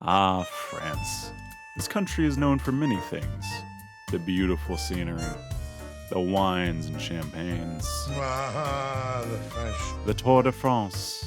Ah, France. This country is known for many things. The beautiful scenery, the wines and champagnes, Ah, the French. the Tour de France,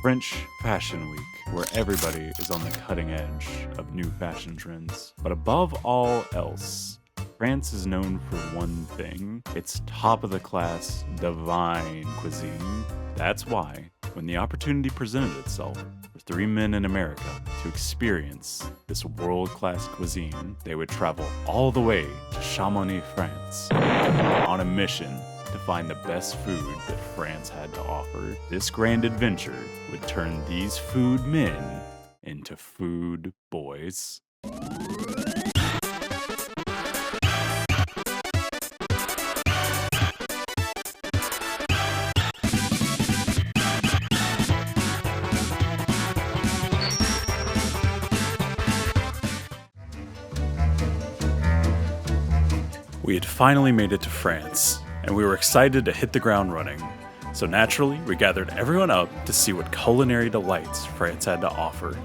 French Fashion Week, where everybody is on the cutting edge of new fashion trends. But above all else, France is known for one thing. It's top-of-the-class divine cuisine. That's why, when the opportunity presented itself for three men in America to experience this world-class cuisine, they would travel all the way to Chamonix, France, on a mission to find the best food that France had to offer. This grand adventure would turn these food men into food boys. We had finally made it to France, and we were excited to hit the ground running. So naturally, we gathered everyone up to see what culinary delights France had to offer.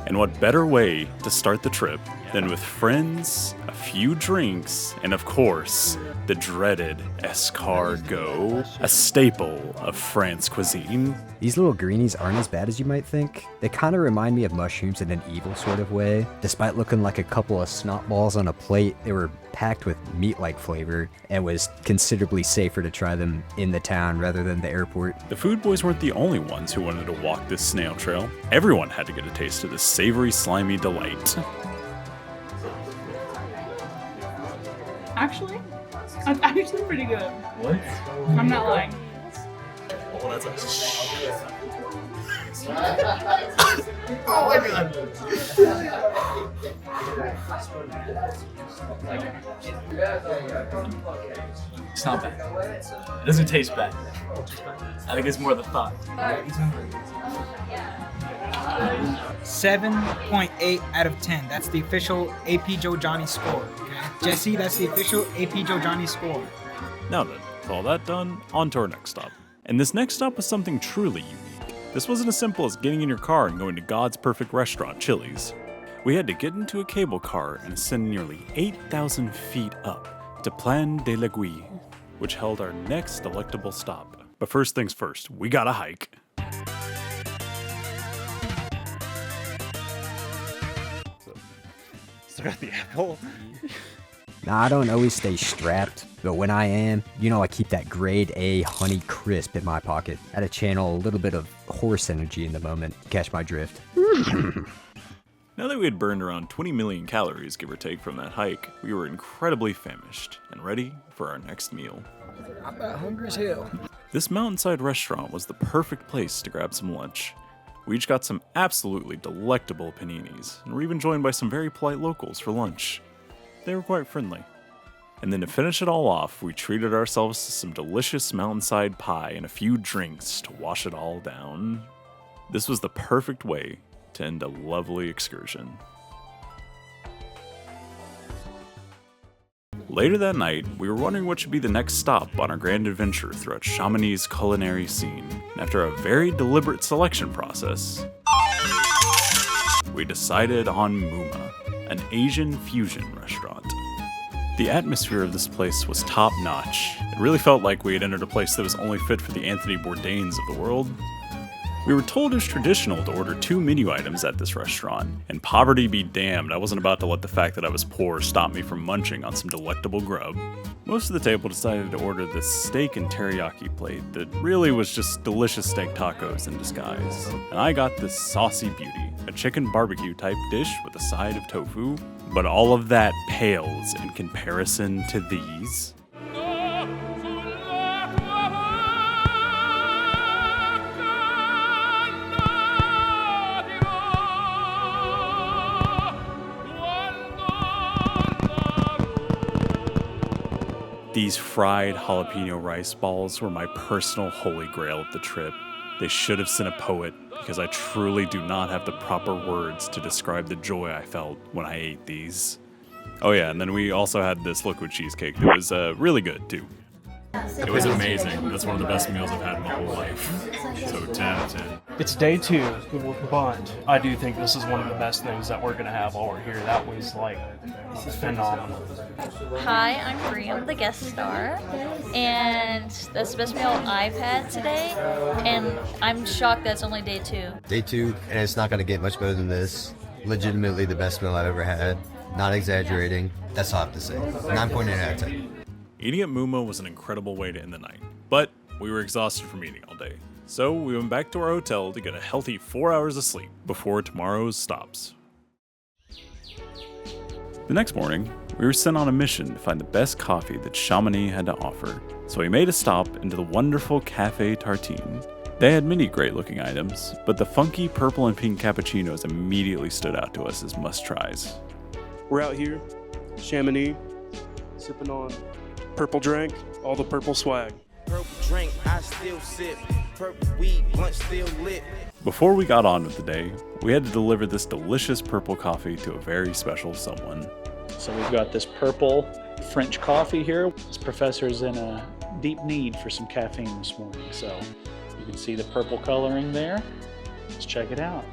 And what better way to start the trip than with friends, a few drinks, and of course, the dreaded escargot, a staple of France cuisine. These little greenies aren't as bad as you might think. They kind of remind me of mushrooms in an evil sort of way. Despite looking like a couple of snot balls on a plate, they were packed with meat-like flavor and was considerably safer to try them in the town rather than the airport. The food boys weren't the only ones who wanted to walk this snail trail. Everyone had to get a taste of this savory, slimy delight. Actually, that's actually pretty good. What? I'm not lying. Oh, that's a oh my god. It's not bad. It doesn't taste bad. I think it's more the thought. 7.8 out of 10. That's the official AP Joe Johnny score. Okay? Jesse, that's the official AP Joe Johnny score. Now then, with all that done, on to our next stop. And this next stop was something truly unique. This wasn't as simple as getting in your car and going to God's perfect restaurant, Chili's. We had to get into a cable car and ascend nearly 8,000 feet up to Plan de l'Aiguille, which held our next delectable stop. But first things first, we gotta hike. Still got the apple. Now, I don't always stay strapped, but when I am, I keep that grade A honey crisp in my pocket. I had to channel a little bit of horse energy in the moment. Catch my drift. Now that we had burned around 20 million calories, give or take, from that hike, we were incredibly famished and ready for our next meal. I'm about hungry as hell. This Mountainside restaurant was the perfect place to grab some lunch. We each got some absolutely delectable paninis, and were even joined by some very polite locals for lunch. They were quite friendly. And then to finish it all off, we treated ourselves to some delicious Mountainside pie and a few drinks to wash it all down. This was the perfect way to end a lovely excursion. Later that night, we were wondering what should be the next stop on our grand adventure throughout Chamonix's culinary scene. And after a very deliberate selection process, we decided on Muma, an Asian fusion restaurant. The atmosphere of this place was top-notch. It really felt like we had entered a place that was only fit for the Anthony Bourdains of the world. We were told it was traditional to order 2 menu items at this restaurant, and poverty be damned, I wasn't about to let the fact that I was poor stop me from munching on some delectable grub. Most of the table decided to order this steak and teriyaki plate that really was just delicious steak tacos in disguise. And I got this saucy beauty, a chicken barbecue type dish with a side of tofu. But all of that pales in comparison to these. These fried jalapeno rice balls were my personal holy grail of the trip. They should have sent a poet, because I truly do not have the proper words to describe the joy I felt when I ate these. Oh yeah, and then we also had this liquid cheesecake that was really good too. It was amazing. That's one of the best meals I've had in my whole life. So 10 out of 10. It's day 2, but I do think this is one of the best things that we're going to have while we're here. That was like phenomenal. Hi, I'm Bree. I'm the guest star, and that's the best meal I've had today, and I'm shocked that's only day 2. Day 2, and it's not going to get much better than this. Legitimately the best meal I've ever had. Not exaggerating. That's all I have to say. 9.8 out of 10. Eating at Mumo was an incredible way to end the night, but we were exhausted from eating all day. So we went back to our hotel to get a healthy 4 hours of sleep before tomorrow's stops. The next morning, we were sent on a mission to find the best coffee that Chamonix had to offer, so we made a stop into the wonderful Café Tartine. They had many great-looking items, but the funky purple and pink cappuccinos immediately stood out to us as must-tries. We're out here, Chamonix, sipping on purple drink, all the purple swag. Purple drink, I still sip. Purple weed, blunt still lit. Before we got on with the day, we had to deliver this delicious purple coffee to a very special someone. So we've got this purple French coffee here. This professor's in a deep need for some caffeine this morning. So you can see the purple coloring there. Let's check it out.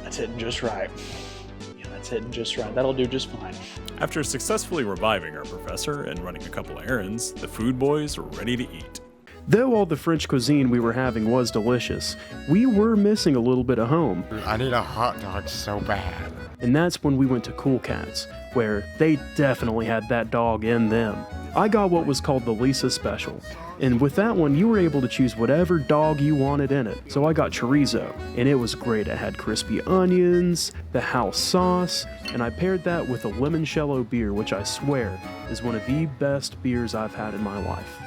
That's hitting just right. Yeah, that's hitting just right. That'll do just fine. After successfully reviving our professor and running a couple of errands, the food boys were ready to eat. Though all the French cuisine we were having was delicious, we were missing a little bit of home. I need a hot dog so bad. And that's when we went to Cool Cats, where they definitely had that dog in them. I got what was called the Lisa Special, and with that one you were able to choose whatever dog you wanted in it. So I got chorizo, and it was great. It had crispy onions, the house sauce, and I paired that with a limoncello beer, which I swear is one of the best beers I've had in my life.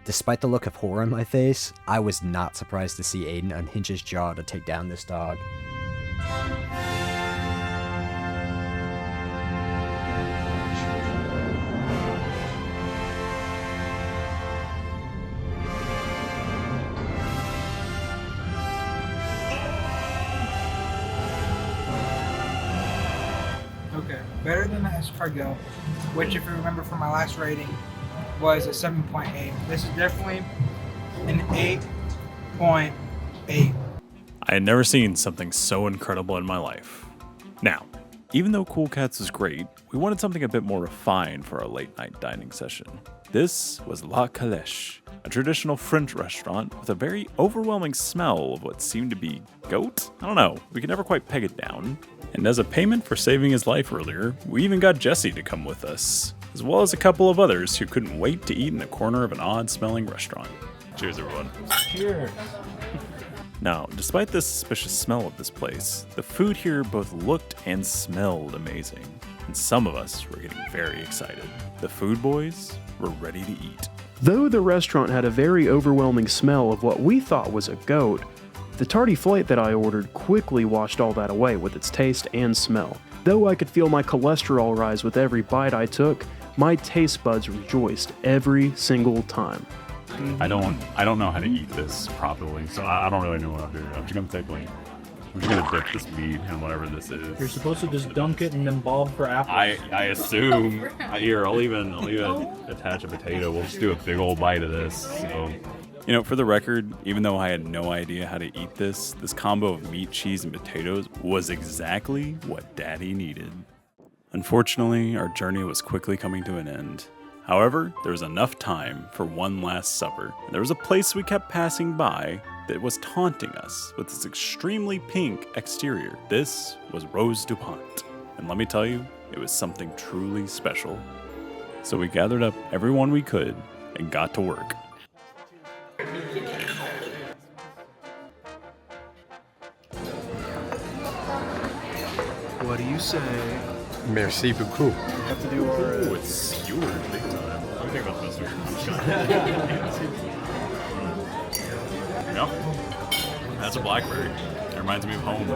Despite the look of horror on my face, I was not surprised to see Aiden unhinge his jaw to take down this dog. Okay, better than the escargot, which if you remember from my last rating was a 7.8. This is definitely an 8.8. I had never seen something so incredible in my life. Now, even though Cool Cats was great, we wanted something a bit more refined for our late night dining session. This was La Klesh, a traditional French restaurant with a very overwhelming smell of what seemed to be goat? I don't know, we could never quite peg it down. And as a payment for saving his life earlier, we even got Jesse to come with us, as well as a couple of others who couldn't wait to eat in the corner of an odd-smelling restaurant. Cheers, everyone. Cheers. Now, despite the suspicious smell of this place, the food here both looked and smelled amazing, and some of us were getting very excited. The food boys were ready to eat. Though the restaurant had a very overwhelming smell of what we thought was a goat, the tartiflette that I ordered quickly washed all that away with its taste and smell. Though I could feel my cholesterol rise with every bite I took, my taste buds rejoiced every single time. I don't know how to eat this properly, so I don't really know what I'm doing. I'm just gonna take I'm just gonna dip this meat in whatever this is. You're supposed to just dunk it and then bob for apples. I assume. Here, I'll even attach a potato. We'll just do a big old bite of this. So, you know, for the record, even though I had no idea how to eat this combo of meat, cheese, and potatoes was exactly what Daddy needed. Unfortunately, our journey was quickly coming to an end. However, there was enough time for one last supper, and there was a place we kept passing by that was taunting us with its extremely pink exterior. This was Rose DuPont, and let me tell you, it was something truly special. So we gathered up everyone we could and got to work. What do you say? Merci beaucoup. We have to do our... Ooh, it's skewered big time. What do you think about this one? No? That's a blackberry. It reminds me of home.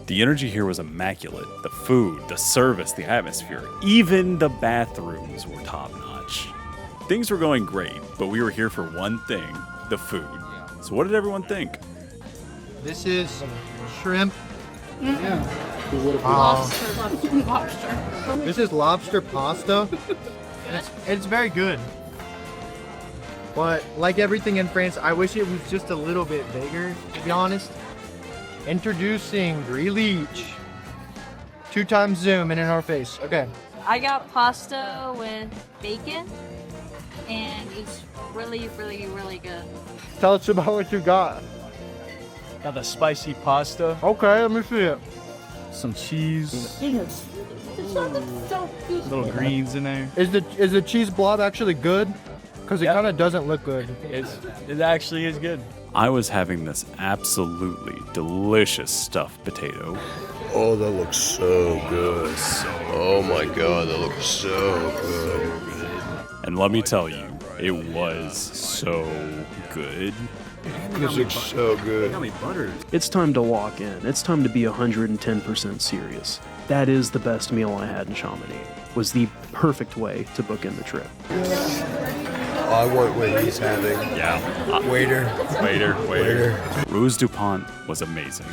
The energy here was immaculate. The food, the service, the atmosphere, even the bathrooms were top-notch. Things were going great, but we were here for one thing, the food. So what did everyone think? This is shrimp. Yeah. Lobster. This is lobster pasta. It's very good. But like everything in France, I wish it was just a little bit bigger, to be honest. Introducing Brie Leach. 2 times zoom and in our face. Okay. I got pasta with bacon, and it's really, really, really good. Tell us about what you got. Got the spicy pasta. Okay, let me see it. Some cheese. Little greens in there. Is the cheese blob actually good? Because it kind of doesn't look good. It actually is good. I was having this absolutely delicious stuffed potato. Oh, that looks so good. Oh my god, that looks so good. And let me tell you, it was so good. This looks so good. It's time to lock in. It's time to be 110% serious. That is the best meal I had in Chamonix. Was the perfect way to book in the trip. I want what he's having. Yeah. Waiter. Ruse DuPont was amazing.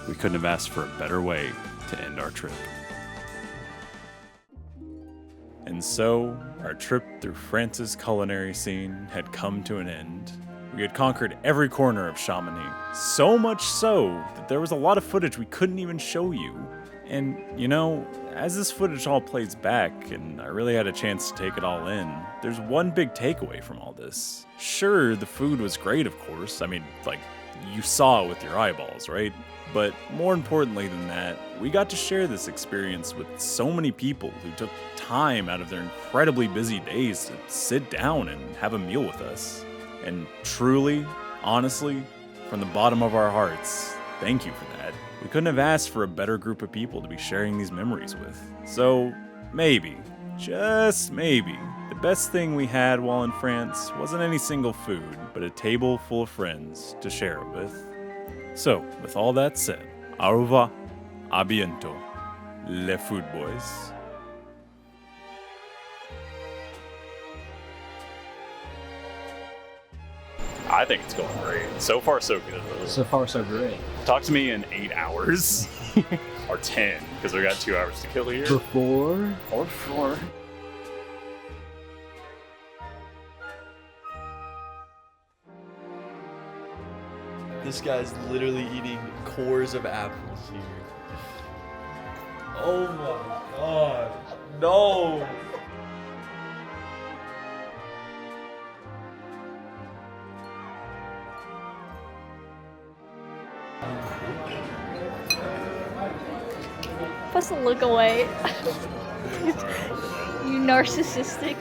We couldn't have asked for a better way to end our trip. And so, our trip through France's culinary scene had come to an end. We had conquered every corner of Chamonix, so much so that there was a lot of footage we couldn't even show you. And, you know, as this footage all plays back, and I really had a chance to take it all in, there's one big takeaway from all this. Sure, the food was great, of course. I mean, like, you saw it with your eyeballs, right? But more importantly than that, we got to share this experience with so many people who took time out of their incredibly busy days to sit down and have a meal with us. And truly, honestly, from the bottom of our hearts, thank you for that. We couldn't have asked for a better group of people to be sharing these memories with. So maybe, just maybe, the best thing we had while in France wasn't any single food, but a table full of friends to share it with. So, with all that said, au revoir, à bientôt, les food boys. I think it's going great. So far, so good. So far, so great. Talk to me in 8 hours. Or 10, because we got 2 hours to kill here. Before? Or 4. This guy's literally eating cores of apples here. Oh my god. No! Supposed to look away. You narcissistic.